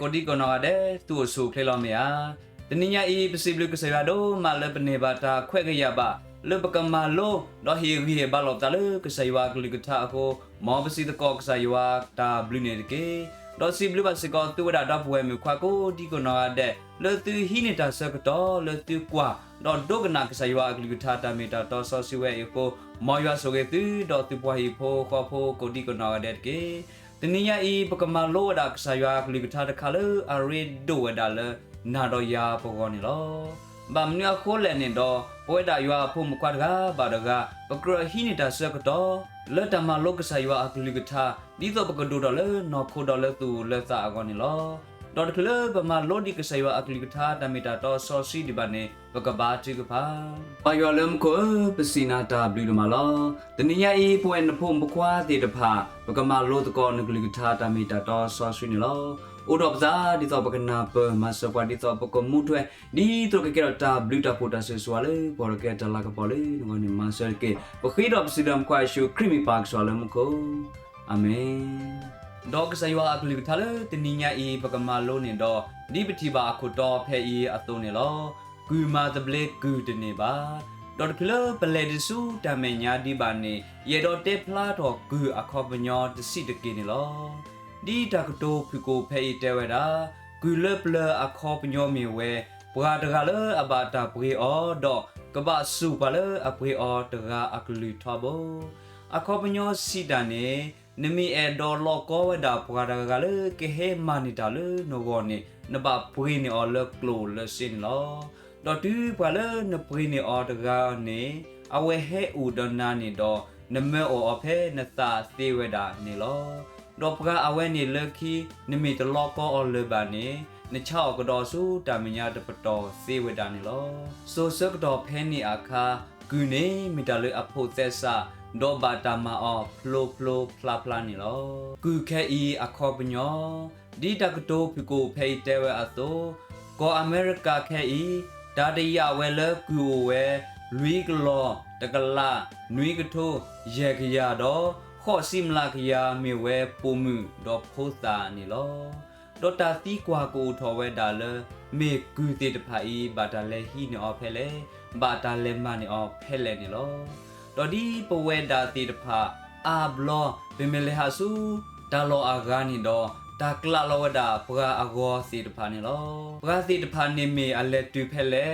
ကိုဒီကောနော်တဲ့သူ့ဆူခလေလောမယာတနည်းညာဤပစီဘလကစရဒိုမာလပနေဘာတာခွဲကရပါလပကမာလိုတော့ဟီရီဘာလောတလကစယဝကလိကတာကိုမောပစီတကောကစယဝတာဘလူနေတကေတော့စီဘလဘစကောတူဝဒါတော့ပွဲမြခွာကိုဒီကောနော်တဲ့လေသူဟိနေတာစကတော့လေသူကွာတော့ဒုကနာကစယဝကလိကတာတာမီတာတော့ဆောစီဝဲကိုမော်ရဆိုကေသူတော့သူပွားဟီဖိုခေါ်ဖိုကိုဒီကောနော်တဲ့ကေတနည်းညာဤပကမာလိုဒါကစယဝကလိကတာတခါလေအရီဒိုဝဒါလေနာတော့ယာပေါ်ကောနေလောဘာမနရခိုးလည်းနေတော့ပွဲတာရွာဖို့မကွာတကားဘာတကားပကရဟိနေတာဆက်ကတော့လက်တမလောကဆာရွာအကလိကထာဒီတော့ပကဒိုတော့လေနော်ခိုးတော့လေသူလက်စာအကောနေလောတော့ကလဘမလောဒီကဆာရွာအကလိကထာတမီတာတော့ဆောစီဒီပါနေပကဘာတိကပါပါရွာလမ်ကိုပစီနာတာဘလူမလောတနည်းအေးပွဲနဖို့မကွာတေတဖာပကမလောတကောနကလိကထာတမီတာတော့ဆောစီနေလောဥဒပဇာဒီတော့ပကနာပမစပွားဒီတော့ပကမှုထွဲဒီတော့ကဲတော့တာဘလူတာပိုတာဆွဆွာလေပေါ်ကဲတလာကပေါ်လေငေါနေမဆယ်ကေပခိတော့စီဒမ်ခွာရှုခရီမီပါကဆွာလမကိုအာမင်ဒေါကဆယဝအကလိကထာလေတနိညာအေပကမလုံးနေတော့ဒီပတိပါခုတော့ဖဲအေအတုံးနေလောဂူမာတဘလေဂူတနေပါတော့ကလပလေဒဆူတမညာဒီပါနေရေတော့တေဖလာတော့ဂူအခေါပညောတစီတကေနေလောဒီတကတိုဖီကိုဖဲတဲဝဲတာဂူလပလအခေါပညောမီဝဲဘွာတကလအဘာတာပရီအော်တော့ကဘာစုပါလအပရီအော်တကအကလူထဘောအခေါပညောစီတန်နေနမီအဒေါ်လောကောဝဒါဘွာတကလကေဟေမာနီတာလနောဂောနေနဘပရီနေအော်လကလိုလစင်လောတော့တူပါလနပရီနေအော်တကနေအဝဲဟဲဥဒနာနေတော့နမေအော်အဖဲနသာသေးဝဒါနေလောတော့ပကအဝဲနေလခီနမီတလောကောအော်လဘာနေနချောကတော်စုတာမညာတပတော်သေးဝဒါနေလောဆိုစကတော်ဖဲနေအခါဂူနေမီတလအဖို့သက်စာဒေါ်ဘာတာမာအော်ဖလိုဖလိုဖလာဖလာနေလောဂူခဲဤအခေါ်ပညောဒီတကတိုဖီကိုဖဲတဲဝဲအသောကောအမေရိကခဲဤဒါတရဝဲလကူဝဲလူကလောတကလာနွေကထိုးရေကရတော့ခေါ်စိမလာကရမြေဝဲပုံမှုတော့ဖိုးစာနေလောဒေါ်တာတီကွာကိုထော်ဝဲဒါလမေကူတေတဖာဤဘာတာလဲဟီနေအော်ဖဲလဲဘာတာလဲမနေအော်ဖဲလဲနေလောတော်ဒီပဝဲဒါတေတဖာအာဘလောဘီမလေဟာစုဒါလောအာဂာနီတော့တာကလာလောဝဒါပရာအဂောစီတဖာနေလောပရာစီတဖာနေမေအလက်တူဖဲလဲ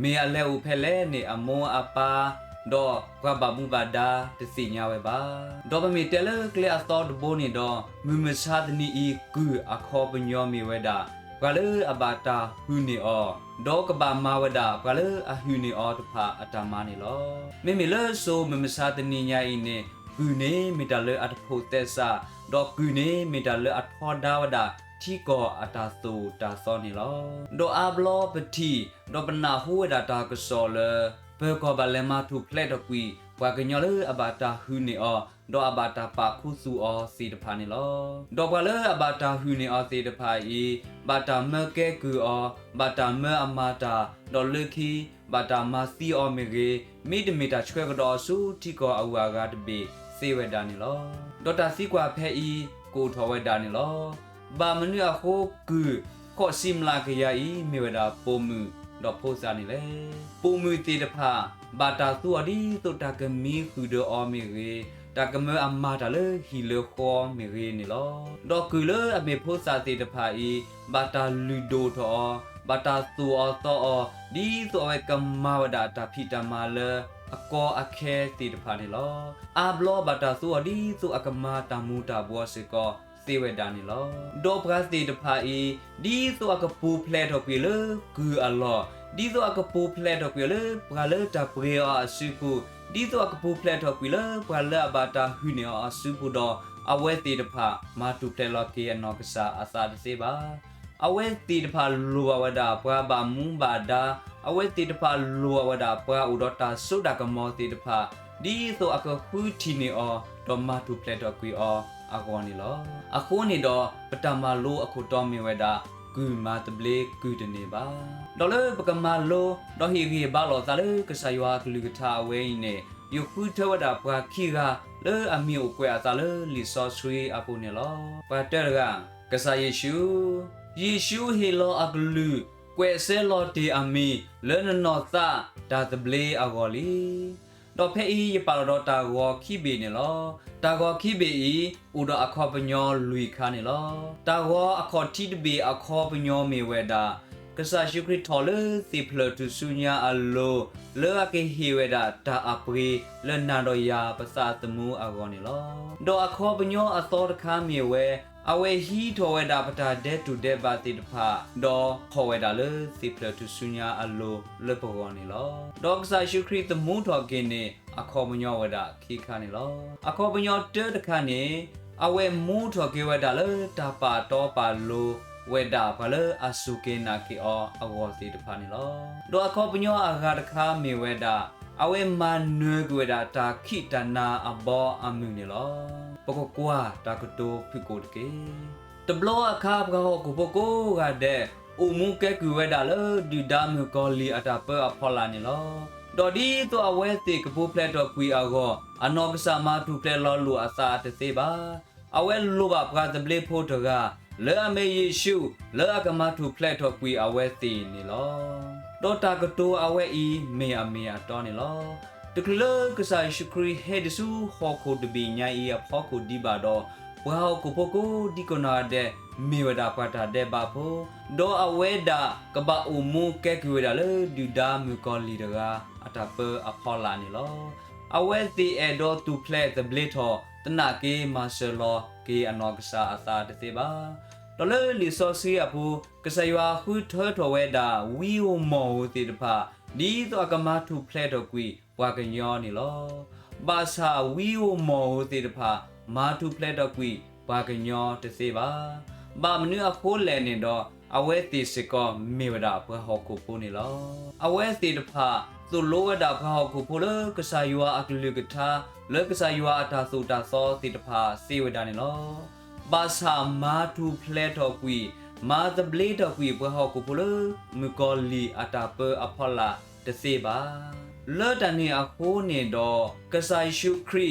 မေအလက်ဦးဖဲလဲနေအမောအပါတော့ကဘာဘူဘာဒါတစီညာဝဲပါတော့ပမေတဲလကလျာသောတဘိုးနေတော့မမချာဒနီဤကူအခေါ်ပညောမီဝဲဒါကလေအဘာတာဟူနေအောတော့ကဘာမဝဒါကလေအဟူနေအောတဖာအတမနေလောမေမေလဆိုမမချာဒနီညာဤနေကူနေမီတလအတဖို့သက်စာတော့ကူနေမီတလအထောဒါဝဒါที่ก็อัตาตูตาซอนี่ลอโดอาบลอปฏิโดปนาหัวดาตากซอเลเบก็บาเลมาทุเพลดกุยว่ากญอเลอบาตาฮูเนอโดอบาตาปาคุสูอสีตพานี่ลอโดบาเลอบาตาฮูเนอสีตพาอีบาตาเมเกกุอบาตาเมอมาตาโดเลคีบาตามาซีอเมเกมิดเมตาช่วยกดอสูที่ก็อวากาตเบเซเวดานี่ลอโดตาซีกว่าเพอีกูทอเวดานี่ลอบามนุอาโคกูข้อซิมลากยาอีเมวดาโปมือดอกโพซานี่แลโปมือตีตะพาบาตาตัวดีตัวตากมีคือเดออเมเรตากเมอมาตาเลฮีเลคอเมเรนี่ลอดอกคือเลอเมโพซาตีตะพาอีบาตาลูโดทอบาตาตัวตอดีตัวไอกัมมาวดาตาพิตามาเลอากออาแคตีตะพานี่ลออาบลอบาตาตัวดีตัวอากมาตามูตาบัวเสกอစေဝဒာနီလောဒေါပရစတီတဖာဤဒီဆိုအကပူဖလက်တော့ပြီလေကူအလောဒီဆိုအကပူဖလက်တော့ပြီလေပရလေတပရေအစုပူဒီဆိုအကပူဖလက်တော့ပြီလေပရလေဘာတာဟူနေအစုပူတော့အဝဲတီတဖာမာတူဖလက်လောကေအနောကစာအစာတစေပါအဝဲတီတဖာလူဝဒပရဘာမူဘာဒါအဝဲတီတဖာလူဝဒပရဥဒတာဆုဒကမောတီတဖာဒီဆိုအကခူတီနေအောတော့မာတူဖလက်တော့ကွီအောအကောနီလောအခုနေတော့ပတမလိုအခုတော်မီဝဲတာကူမာတဘလေကူတနေပါဒေါ်လေပကမလိုဒေါ်ဟီဂီဘာလောတာလေကဆယဝကလူကထာဝဲနေယခုထဝဒပခီကလေအမီကိုကွဲအတာလေလီဆောဆွေအပူနေလောပတ်တဲကကဆယေရှု ယေရှုဟေလောအကလူကွယ်ဆဲလောတီအမီလဲနနောသာဒါတဘလေအဂောလီတော့ဖဲဤရပါတော့တာဂောခိဘေနေလောတာဂောခိဘေဤဥဒအခောပညောလူခါနေလောတာဂောအခောတိတဘေအခောပညောမေဝဲတာကဆာရှုခရစ်တော်လေသီဖလတူဆုညာအလိုလောအကေဟီဝဲတာတာအပရီလနာတော်ယာပစာတမှုအဂောနေလောတော့အခောပညောအသောတခါမေဝဲအဝဲဟီထောဝဲတာပတာဒဲတူဒဲပါတိတဖာဒေါ်ခေါ်ဝဲတာလေစီပလတူဆုညာအလိုလေပကောနေလောဒေါကဆာရှုခရစ်တမုန်တော်ကင်းနေအခေါ်မညောဝဲတာခိခါနေလောအခေါ်မညောတဲတခါနေအဝဲမူတော်ကေဝဲတာလေတာပါတော့ပါလိုဝဲတာပါလေအဆုကေနာကေအောအဝေါ်စီတဖာနေလောဒေါ်အခေါ်မညောအဂါတခါမေဝဲတာအဝဲမနွေကွေတာတာခိတနာအဘောအမှုနေလောပကကွာတာကတိုဖိကိုတကေတဘလောအခါပကောကိုပကိုကတဲ့အုံမူကဲကွေဒါလဒီဒါမကောလီအတာပအဖော်လာနေလောဒေါ်ဒီတော့အဝဲတေကပူဖလက်တော့ကွီအောအနောကဆာမတူဖလက်လောလူအစာတသေးပါအဝဲလူပါပကတဘလေဖို့တကလဲအမေယေရှုလဲအကမတူဖလက်တော့ကွီအဝဲတေနေလောဒေါ်တာကတိုအဝဲဤမေအမေအတော်နေလောတကလကဆိုင်ရှုခရီဟေဒဆူဟောကိုဒဘီညာဤအဖောကိုဒီဘာတော့ဝါကိုပိုကိုဒီကနာတဲ့မေဝဒါပါတာတဲ့ဘာဖို့ဒေါ်အဝဲဒါကဘာအုံမူကဲကွေဒါလေဒူဒါမူကောလီတကအတာပအဖောလာနေလောအဝဲတီအဒေါ်တူဖလက်တဘလစ်ထောတနာကေမာရှယ်လောကေအနောကဆာအသာတဲ့ပါတော်လေလီဆိုစီအဖူကစယွာခုထောထောဝဲဒါဝီယိုမောတီတဖာဒီတော့ကမတူဖလက်တော့ကွီဝါကညောနေလောဘာသာဝီယိုမောတေတဖာမာတူဖလက်တော့ကွီဝါကညောတစေပါဘာမနုအခိုးလဲနေတော့အဝဲတီစကောမေဝဒဘဟောကိုပိုနေလောအဝဲတီတဖာသူလိုဝဒဘဟောကိုပိုလကဆာယွာအကလူကထာလကဆာယွာအတာဆိုတာသောတီတဖာစေဝဒနေလောဘာသာမာတူဖလက်တော့ကွီမာတဘလေတော့ကွီဘဟောကိုပိုလမကောလီအတာပအဖောလာတစေပါလဲ့တန်နေအခုနေတော့ကဆိုင်ရှုခရီ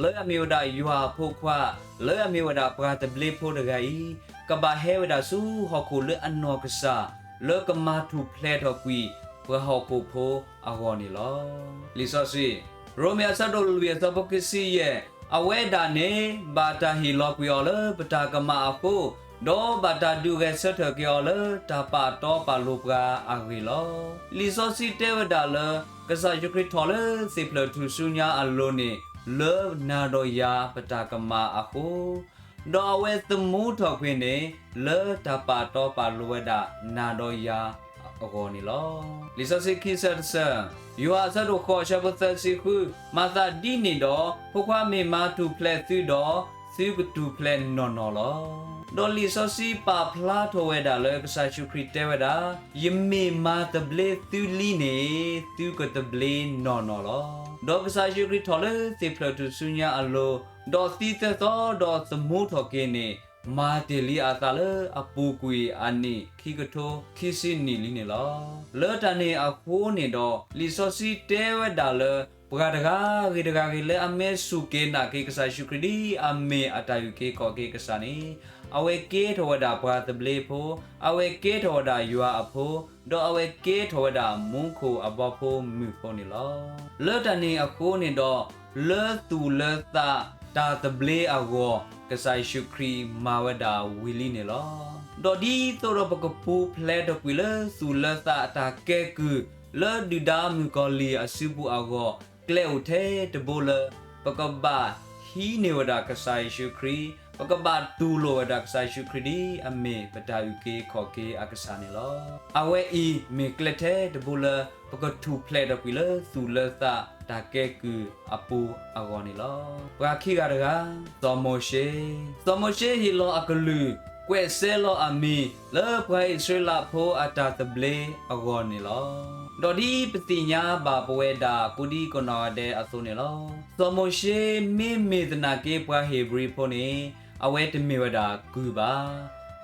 လဲ့အမျိုးဒါယူဟာဖို့ခွာလဲ့အမျိုးဒါပရာတဘလေဖို့တကကြီးကဘာဟဲဝဒါစုဟောကိုလဲ့အနောကစားလဲ့ကမာတူဖလက်တော့ကွီဘဟောကိုဖို့အဟောနေလောလီဆောစီရိုမီယာဆတ်တော်လူရဲ့သဘကစီရဲ့အဝဲဒါနေဘာတာဟီလောကွီော်လဲပတာကမာဖို့ဒေါ်ဘာတာဒူကဆက်ထကျော်လတာပါတော့ပါလုပရာအဂီလောလီဆိုစီတဲဝဒါလကစားယုခရစ်ထော်လစေပလထူဆုညာအလုံးနေလောနာတော်ယာပတာကမာအခုဒေါ်ဝဲသမူထော်ခွင်းနေလောတာပါတော့ပါလုဝဒါနာတော်ယာအကောနီလောလီဆိုစီခိဆတ်ဆာယူဟာဆတ်တို့ခေါ်ရှဘတ်စီခုမာသာဒီနေတော့ဖခွာမေမာတူဖလက်သူတော့စီကတူဖလက်နော်နော်လောဒေါ်လီဆိုစီပါဖလာထိုဝဲဒါလေကဆာရှုခရစ်တဲဝဲဒါယမေမာတဘလေသူလီနေသူကတဘလေနော်နော်လောဒေါ်ကဆာရှုခရစ်ထော်လေစေဖလတူဆုညာအလိုဒေါ်စီသသောဒေါ်သမုထော်ကင်းနေမာတေလီအာတာလေအပူကွေအနိခိကထိုခိစီနီလီနေလောလော်တန်နေအခိုးနေတော့လီဆိုစီတဲဝဲဒါလေပဂဒဂါဂေဒဂါဂေလေအမေစုကေနာကေကဆာရှုခရဒီအမေအတာယူကေကောကေကဆာနေအဝဲကေထောဒါဘာတဘလေဖိုအဝဲကေထောဒါယူအဖိုဒေါ်အဝဲကေထောဒါမုန်ခိုအဘဖိုမြူဖိုနေလောလော်တန်နေအခိုးနေတော့လော်တူလော်တာတာတဘလေအဝကဆိုင်ရှုခရီမာဝဒါဝီလီနေလောဒေါ်ဒီတော့ပကပူဖလက်တော့ကွေလဆူလတာတာကဲကူလော်ဒီဒါမြူကောလီအစုပူအဝကလဲဥထဲတဘလပကဘာဟီနေဝဒါကဆိုင်ရှုခရီပကဘာတူလိုဒါကဆိုင်ရှုခရီဒီအမေပတာယူကေခေါ်ကေအကဆာနေလောအဝဲအီမေကလက်ထဲတဘလပကတူဖလက်တော့ကွေလဆူလတာတာကဲကူအပူအဂောနီလောပရာခိကရကသောမိုရှေဟီလောအကလူကွဲဆဲလောအမီလောပွိုင်ဆွေလာဖိုအတာတဘလေအဂောနီလောဒေါ်ဒီပတိညာဘာပွဲဒါကုဒီကနောတဲ့အဆုနေလောသောမိုရှေမေမေဒနာကေပွားဟေဘရီဖိုနေအဝဲတမေဝဒါကူပါ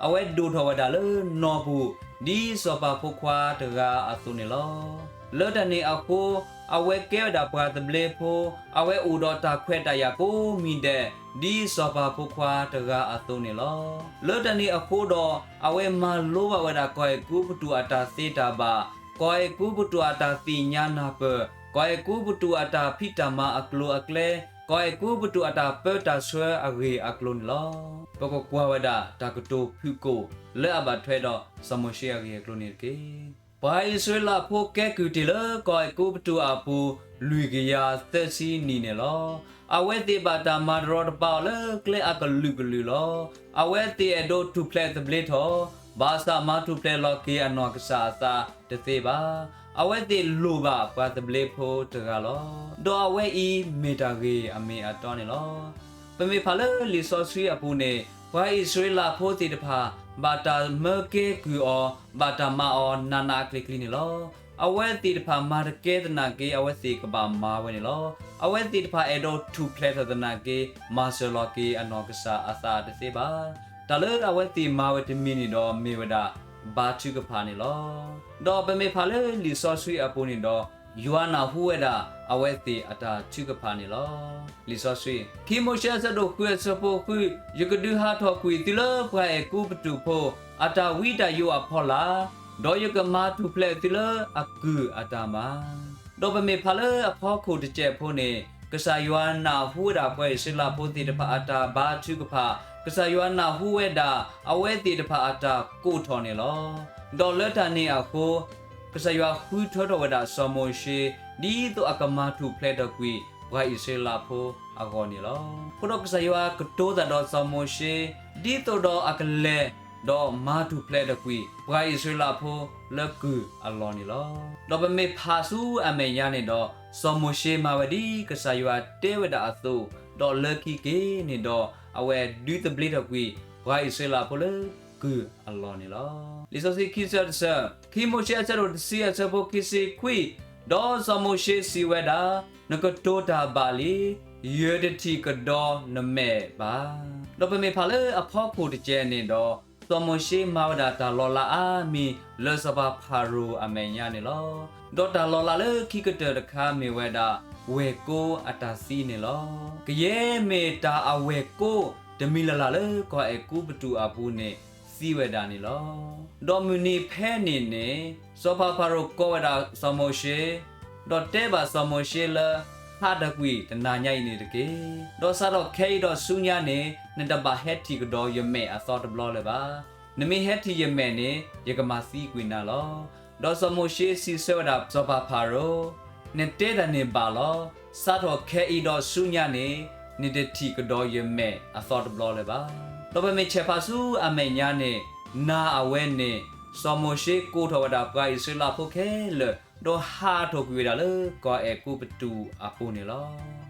ပ အဝဲဒူထောဝဒါလေနော်ဘူးဒီစောပါဖုခွာတကအသုနေလောလော်တနေအခုအဝဲကဲဒါပါတဘလေဖိုအဝဲဥတော်တာခွဲတရကိုမိတဲ့ဒီစောပါဖုခွာတကအသုနေလောလော်တနေအခုတော့အဝဲမလိုဘဝဒါကွယ်ကူပတူအတာစေတာပါကွယ်ကူပတူအတာတိညာနာပကွယ်ကူပတူအတာဖိတမအကလိုအကလေကွယ်ကူပတူအတာပတာဆွဲအရေအကလွန်လောပကကွာဝဒါတာကတိုဖူကိုလဲအဘထွဲတော့စမရှိအရေကလွန်နေကေဘာဣဆွေလာဖိုကဲကူတီလကွယ်ကူပတူအပူလူကရသက်စီနီနေလောအဝဲတိပါတာမာရောတပါလကလေအကလူကလူလောအဝဲတိအဒိုတူပလက်တဘလစ်ဟောဘာသာမာတူပလက်လောကေအနောကစားသာတသေးပါအဝဲတိလူပါပါတဘလစ်ဖိုတကလောဒေါ်အဝဲဤမေတာကေအမေအတော်နေလောပမေဖာလလီဆောစီအပူနေဝိုင်ဆွေလာဖိုတိတဖာဘာတာမကေကူအောဘာတာမာအောနာနာကလီကလီနေလောအဝဲတိတဖာမာရကေတနာကေအဝဲစီကဘာမာဝဲနေလောအဝဲတိတဖာအဒိုတူပလက်တနာကေမာဆလောကေအနောကစားအသာတသေးပါတလဲအဝဲတိမာဝဲတမီနီတော့မေဝဒဘာချူကဖာနေလောဒေါ်ပမေဖာလေလီဆောစီအပူနေတော့ယူအနာဟူဝဲတာအဝဲတိအတာချူကဖာနေလောလီဆောစီခီမိုရှာဆဒိုခွေဆပိုခွေယကဒူဟာထောခွေတီလပွားကူပတူဖိုအတာဝီတာယူအဖောလာဒေါ်ယကမာတူပလက်တီလအကူအတာမာဒေါ်ပမေဖာလေအဖောခုတကျက်ဖိုနေကဆာယူအနာဟူဝဲတာပွဲဆလာပိုတီတဖာအတာဘာချူကဖာကဆာယူအနာဟူဝဲတာအဝဲတိတဖာအတာကိုထော်နေလောဒေါ်လက်တာနေအခုကဆာယူဟူထော်တော်ဝဒါဆမိုရှိဒီတော့အကမာတူပလက်တော့ကွီဝိုင်ဆလာဖိုအကောနေလောခုတော့ကဆာယူကတိုးတာတော့ဆမိုရှိဒီတော့အကလေတော့မာတူပလက်တော့ကွီဝိုင်ဆလာဖိုလက်ကူအလောနေလောတော့ပမေဖာဆူအမေရနေတော့ဆမိုရှိမာဝဒီကဆာယူတဲဝဒါအသုတော့လက်ကီကေနေတော့အဝဲဒူးတဘလစ်တော့ကွီဝိုင်ဆလာဖိုလက်ကူအလောနေလောလီဆိုစီခီဆာဆာခီမိုရှိအချတော့စီအချဖို့ခီစီကွီဒေါ်ဆမိုရှိစီဝဒါနကတိုတာဘာလီယေဒတီကဒေါ်နမဲပါတော့ပမေဖာလေအဖောက်ဖို့တကျဲနေတော့ဆမိုရှိမာဝဒါတာလော်လာအာမီလောစဘာဖာရူအမေညာနေလောဒေါ်တာလော်လာလေခိကတတခါမေဝဒါဝေကိုအတာစီနေလောကရဲမေတာအဝေကိုဒမီလာလာလေကောအကူပတူအပူနေစီဝဒါနေလောဒေါ်မူနီဖဲနေနေစောဖာဖာရိုကောဝဒါဆမိုရှိဒေါ်တဲဘာဆမိုရှိလာဟာဒကွီတနာညိုင်နေတကေဒေါ်ဆာတော့ခဲတော့ဆူညာနေနတဘာဟက်တီကဒေါ်ယမဲအသောတဘလောလေပါနမေဟက်တီယမဲနေယကမာစီကွီနာလောဒေါ်ဆမိုရှိစီဆောဒါစောဖာဖာရိုနေတဲဒနေဘာလောဆာတော့ခဲတော့ဆူညာနေနေတဲ့တီကဒေါ်ယမဲအသောတဘလောလေပါတော့ပဲမေချေဖာဆူအမေညာနေနာအဝဲနေဆမိုရှိကိုထဝဒါပဂိုင်ဆလာဖိုခဲလေတော့ဟာတော့ကွေဒါလေကောအကူပတူအပူနေလော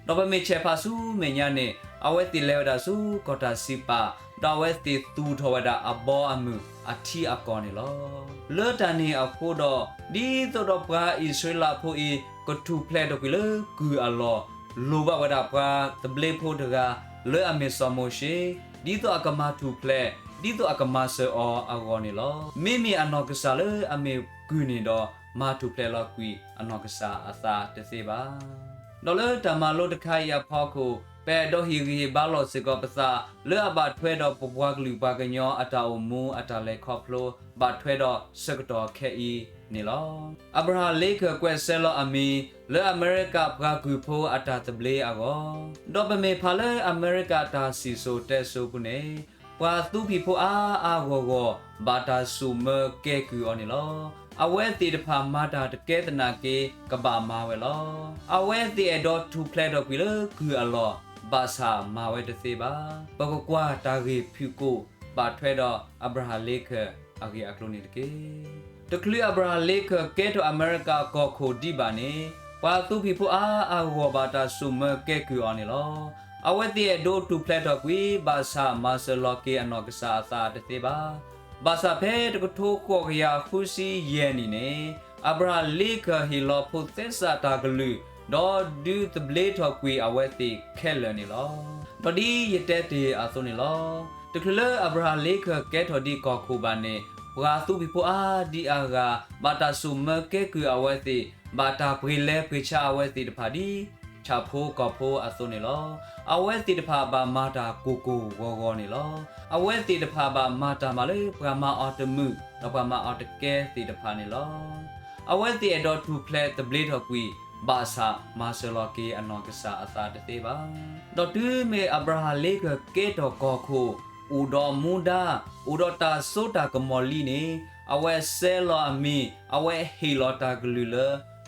တော့ပဲမေချေဖာဆူမေညာနေအဝဲတီလေဝဒါဆူကောတာစီပါတော့ဝဲတီတူထဝဒါအဘောအမှုအထီအကောနေလောလော်တန်နေအခုတော့ဒီတော့ပဂိုင်ဆလာဖိုအီကတူပလက်တော့ကွေလေကူအလောလိုဘဝဒါပဂတဘလေဖိုတကလေအမေဆမိုရှိဒီတော့အကမာတူပလက်ဒီတော့အကမာဆောအကောနေလောမိမိအနောကစားလေအမေကူနေတော့မာတူပလက်လောက်ကွီအနောကစားအသာတစေပါဒေါ်လေတမလို့တခိုင်ရဖောက်ကိုပဲတော့ဟီရီဘာလို့စကောပစာလေအဘထွဲတော့ပပွားကလူပါကညောအတာအမူအတာလေခေါဖလိုဘထွဲတော့စကတော်ခဲအီနေလောအဗရာလေကကွဲဆဲလောအမီလေအမေရိကပကကူဖိုအတာတဘလေအကောတော့ပမေဖာလေအမေရိကတာစီဆိုတဲဆိုကုနေပွာသူဖီဖိုအာဂောဂောဘာတာဆူမကဲကူအော်နေလောအဝဲတီတဖာမာတာတကဲတနာကေကဘာမာဝဲလောအဝဲတီအဒေါ်တူပလက်တော့ကွေလကူအလောဘာသာမာဝဲတသေးပါပကကွာတာဂေဖြူကိုပါထွဲတော့အဗရာလေခအဂေအကလိုနေတကေတကလီအဗရာလေခကဲတော့အမေရိကကောခိုဒီပါနေပါသူဖီဖိုအာဂောဘာတာဆူမကဲကူအော်နေလောအဝဲတီအဒေါ်တူပလက်တော့ကွေဘာသာမာဆလောကေအနောကစားအသာတသေးပါဘာသာဖဲတကထိုးကောကရခုစီယဲနီနေအဗရာလေခဟီလောဖိုသစ္စာတာဂလူဒေါ်ဒူတဘလေထော်ကွေအဝဲတိခဲလနေလောပဒီရတဲ့တေအသုနေလော ตะคเลอับราเลคแกทอดีกอคูบาเนปราตุบิโพอาดีอากาบาตาซุมเกกืออเวติบาตาปริเลปริชาอเวติตพาดีชาโพกอโพอโซเนลอเวติตพาบามาตากูกูวอกอเนลอเวติตพาบามาตามาเลปรามาออตมุตปรามาออตเกติตพาเนลอเวติเอดอทูเพลตเบลทอกวีบาซามาเซลเกอนอกษาอาซาเตบาดอตูเมอับราฮัมเลกเกตอกอโคอูดอมูดาอูดอตาโซตากมอลีเนอเวเซลออามีอเวเฮลอตากลูเ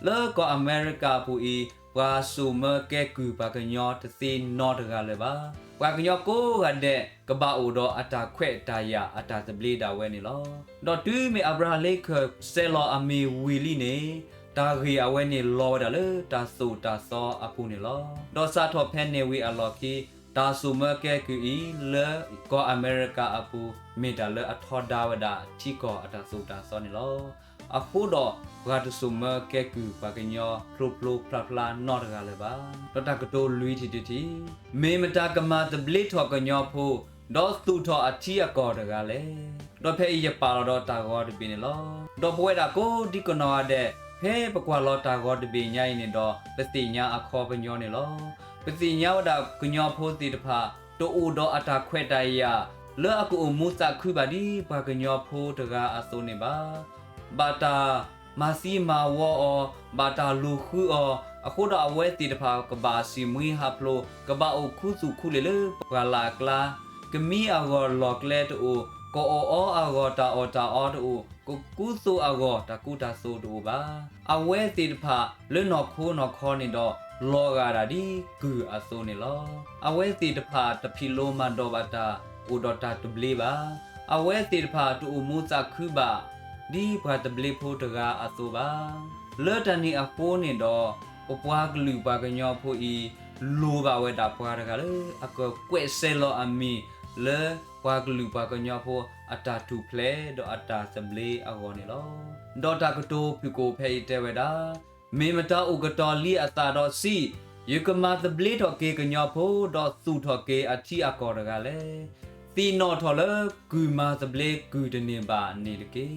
ลก็อเมริกาปูอีปราซูเมแกกูปากญอตซีนอตกาเลบาปากญอโกกะเดกบาอูดออัตาเควตายาอัตาตเบลีดาเวเนลดอตูเมอับราฮัมเลกเซลออามีวิลีเนตาเรียเวเนลอดาเลตาสูตาซออปูเนลดอซาทอเพนเนวีอลอคีตาซูเมแกกูอีเลก็อเมริกาอปูเมดาเลอทอดาวดาที่ก็อัตาสูตาซอเนลอคูดอปราตซูเมแกกูปากญอพลุพลุพลาพลานอดกาเลบาดอตากโตลุยทีเมมตากมาตเบลิทอกญอพูดอตูทออทีอกอดกาเลดอเพอียปาลอตากอดบิเนลดอปเวดาโกดิกนอเดเพ่ปกว่าลอตากอดบีญายเนดอปติญาอคอปญอเนลปติญาวดากญอโพติตภาโตอูดออัตาเควตายาเลอกูมูซาคุบาดีปากญอโพตกาอโซเนบาบาตามาซีมาวอบาตาลูคูအခုတော့အဝဲတီတဖာကဘာစီမွေးဟပ်လို့ကဘာအခုစုခုလေလေပလာကလာကမီအဂောလော့ကလက်တူကိုအောအဂောတာအောတာအောတူကိုကုစုအဂောတကူတာဆိုတူပါအဝဲတီတဖာလွတ်နော်ခိုးနော်ခေါ်နေတော့လောကရာဒီကူအဆိုးနေလောအဝဲတီတဖာတဖီလိုမန်တော့ဘာတာဥဒတာတဘလီပါအဝဲတီတဖာတူမူစာခုပါဒီဘာတဘလီဖို့တကအဆိုးပါလောတနီအဖိုးနေတော့ပပွားကလူပါကညောဖို့ဤလိုပါဝဲတာပွားတကလေအကောကွဲ့ဆဲလောအမီလေပွားကလူပါကညောဖို့အတာတူဖလဲတော့အတာစပလေးအကောနေလောဒေါ်တာကတိုပြကိုဖဲတဲဝဲတာမေမတာဥကတော်လီအတာတော့စီယူကမာတဘလေးတော့ကေကညောဖို့တော့သူထော်ကေအချီအကောတကလေသီနော်ထော်လေဂူမာစပလေးဂူတနေပါနေတကေ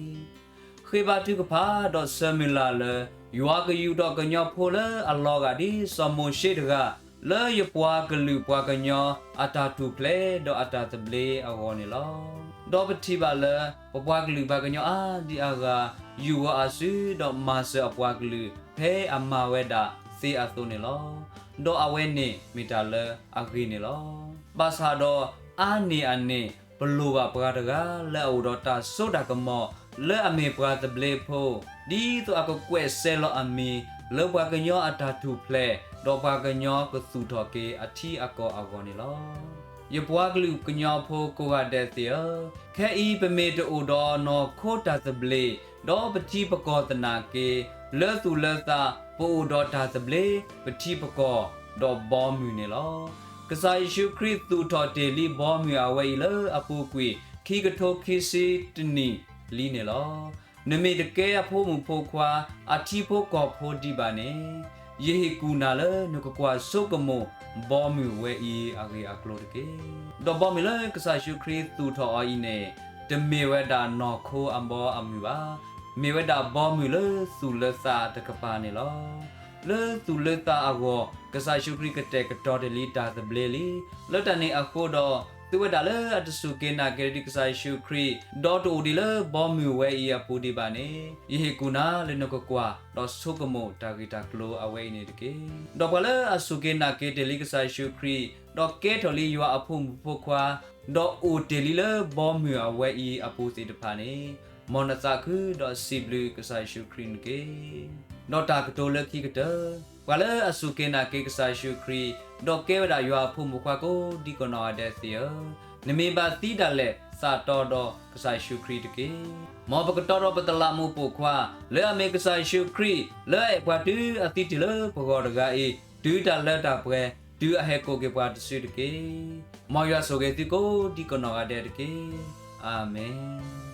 ခေဘာတုကဖာတော့ဆမီလာလေยูอาก็อยู่ดอกกันยอพูเลอัลลอฮ์กะดิสมมุเชดกะเลยปวากลือปวากันยออัตาทุเพลดออัตาตะเบลอโกนี่ลอดอปฏิบาเลปวากลือปากันยออาดิอากายูอาซุดอมาเซปวากลือเพอมาเวดาซีอาซุนี่ลอดออเวนี่มิตาเลอะกีนี่ลอบาซาดออานีอันนี่ปลูบะปะตะกะเลอูดอตาโซดากะมอเลอเมปราตะเบลโพดีตัวอากแกวเซลอมีเลบวากะญออัตาทุเพลดอบวากะญอกะสุทอเกอธิอากออากอนี่ลอยบวากลุกะญอโพโกกะเดเตียแค่อีเปเมตโอดอนอโคตาตะเบลดอปฏิปกอตนาเกเลสุเลซาโปโอดอตาตะเบลปฏิปกอดอบอมูนี่ลอกะซาเยซูคริสต์ตุทอเตลีบอมูอเวเลอปูกวีคีกะโทคิซิตนีลีนี่ลอนเมตเกอโพมุโพควาอธิโพกอโพดิบาเนเยฮิกูนาเลนกกวาสุกโมบอมิเวอีอาเกอากโลดเกดอบอมิเลกษาชูคริสตูทออีเนตเมเวดานอโคอัมบออัมมิบาเมเวดาบอมิเลสุเลซาตะกปาเนลอเลสุเลตาอากอกษาชูคริกเตกตอเดลิตาตะเบลลีเลตาเนอะโคดอตัวดาเลอัตสุเกนาเกดิกไซชูครีดอตูดิเลบอมิเวอีอาปูดิบาเนยเฮกูนาเลนกกวาดอสุกโมตากิตากโลอเวเนตเกดอบาเลอสุเกนาเกเดลิกไซชูครีดอเกทอลียัวอพุมพุควาดออูเดลิเลบอมิอเวอีอาปูติตพาเนมอนาซาคือดอซิบลูกไซชูครีนเกดอตากโตเลคิกเตวาเลอสุเกนาเกกไซชูครีดอกเกวดายัวพุมควาโกดิกอนอเดเซียนเมบาติดาเลซาตอดอกไซชูครีตเกมอปกตอรปตลามูปุควาเลอเมกไซชูครีเลอปวาตุอติติเลปกอดกาเอตุดาเลตาเปตุอเฮโกเกปวาตสุดเกมอยัสโกเกติโกดิกอนอเดเกอาเมน